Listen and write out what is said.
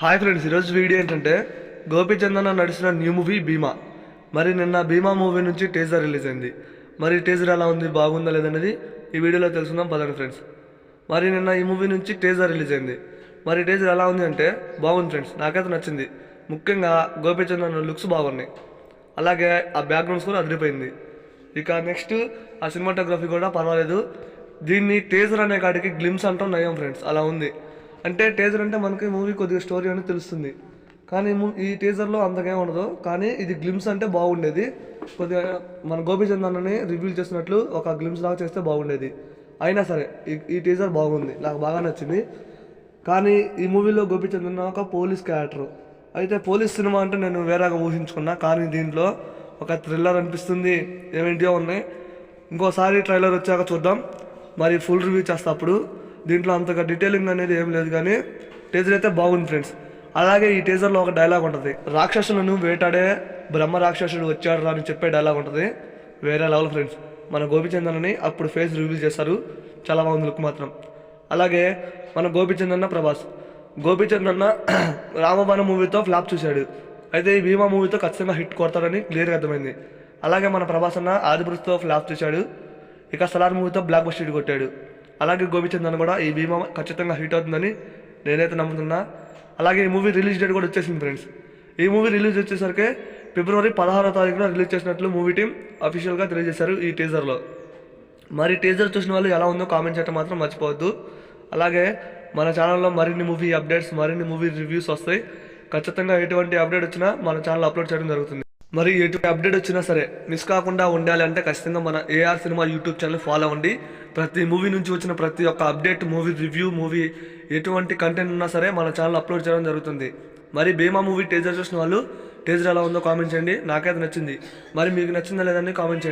Hi friends, ఈరోజు video ఏంటంటే గోపీచంద్ నడిచిన న్యూ మూవీ భీమా. మరి నిన్న భీమా మూవీ నుంచి టీజర్ రిలీజ్ అయింది. మరి టీజర్ ఎలా ఉంది, బాగుందా లేదనేది ఈ వీడియోలో తెలుసుకుందాం పదండి ఫ్రెండ్స్. మరి నిన్న ఈ మూవీ నుంచి టీజర్ రిలీజ్ అయింది. మరి టీజర్ ఎలా ఉంది అంటే బాగుంది ఫ్రెండ్స్, నాకైతే నచ్చింది. ముఖ్యంగా గోపీచంద్ లుక్స్ బాగున్నాయి, అలాగే ఆ బ్యాక్గ్రౌండ్స్ కూడా అదిరిపోయింది. ఇక నెక్స్ట్ ఆ సినిమాటోగ్రఫీ కూడా పర్వాలేదు. దీన్ని టీజర్ అనే కాడికి గ్లిమ్స్ అంటాం నయం ఫ్రెండ్స్, అలా ఉంది. అంటే టీజర్ అంటే మనకి మూవీ కొద్దిగా స్టోరీ అనేది తెలుస్తుంది, కానీ ఈ టీజర్లో అంతకేం ఉండదు. కానీ ఇది గ్లిమ్స్ అంటే బాగుండేది. కొద్దిగా మన గోపీచంద్ అన్నని రివీల్ చేసినట్లు ఒక గ్లిమ్స్ లాగా చేస్తే బాగుండేది. అయినా సరే ఈ టీజర్ బాగుంది, నాకు బాగా నచ్చింది. కానీ ఈ మూవీలో గోపీచంద్ అన్న ఒక పోలీస్ క్యారెక్టర్. అయితే పోలీస్ సినిమా అంటే నేను వేరేగా ఊహించుకున్నా, కానీ దీంట్లో ఒక థ్రిల్లర్ అనిపిస్తుంది, ఏమేంటియో ఉన్నాయి. ఇంకోసారి ట్రైలర్ వచ్చాక చూద్దాం, మరి ఫుల్ రివ్యూ చేస్తా అప్పుడు. దీంట్లో అంతగా డీటెయిలింగ్ అనేది ఏం లేదు, కానీ టీజర్ అయితే బాగుంది ఫ్రెండ్స్. అలాగే ఈ టీజర్లో ఒక డైలాగ్ ఉంటుంది, రాక్షసులను వేటాడే బ్రహ్మ రాక్షసుడు వచ్చాడు అని చెప్పే డైలాగ్ ఉంటుంది. వేరే లెవెల్ ఫ్రెండ్స్. మన గోపీచంద్ అన్నని అప్పుడు ఫేస్ రివీల్ చేస్తారు, చాలా బాగుంది లుక్ మాత్రం. అలాగే మన గోపీచంద్ అన్న ప్రభాస్. గోపీచంద్ అన్న రామబాణ మూవీతో ఫ్లాప్ చూశాడు, అయితే ఈ భీమా మూవీతో ఖచ్చితంగా హిట్ కొడతాడని క్లియర్గా అర్థమైంది. అలాగే మన ప్రభాస్ అన్న ఆదిపురుషుతో ఫ్లాప్ చూశాడు, ఇక సలార్ మూవీతో బ్లాక్ బస్టర్ హిట్ కొట్టాడు. అలాగే గోపీచంద్ అన్న కూడా ఈ భీమా ఖచ్చితంగా హిట్ అవుతుందని నేనైతే నమ్ముతున్నా. అలాగే ఈ మూవీ రిలీజ్ డేట్ కూడా వచ్చేసింది ఫ్రెండ్స్. ఈ మూవీ రిలీజ్ వచ్చేసరికి ఫిబ్రవరి 16వ తారీఖున రిలీజ్ చేసినట్లు మూవీ టీం అఫీషియల్గా తెలియజేశారు ఈ టీజర్లో. మరి టీజర్ చూసిన వాళ్ళు ఎలా ఉందో కామెంట్ చేయడం మాత్రం మర్చిపోవద్దు. అలాగే మన ఛానల్లో మరిన్ని మూవీ అప్డేట్స్, మరిన్ని మూవీ రివ్యూస్ వస్తాయి. ఖచ్చితంగా ఎటువంటి అప్డేట్ వచ్చినా మన ఛానల్ అప్లోడ్ చేయడం జరుగుతుంది. మరి ఎటువంటి అప్డేట్ వచ్చినా సరే మిస్ కాకుండా ఉండాలి అంటే ఖచ్చితంగా మన AR cinema YouTube channel follow అవ్వండి. ప్రతి మూవీ నుంచి వచ్చిన ప్రతి ఒక్క అప్డేట్, మూవీ రివ్యూ, మూవీ ఎటువంటి కంటెంట్ ఉన్నా సరే మన ఛానల్ అప్లోడ్ చేయడం జరుగుతుంది. మరి భీమా మూవీ టీజర్ చూసిన వాళ్ళు టీజర్ ఎలా ఉందో కామెంట్ చేయండి. నాకైతే నచ్చింది, మరి మీకు నచ్చిందా లేదని కామెంట్ చేయండి.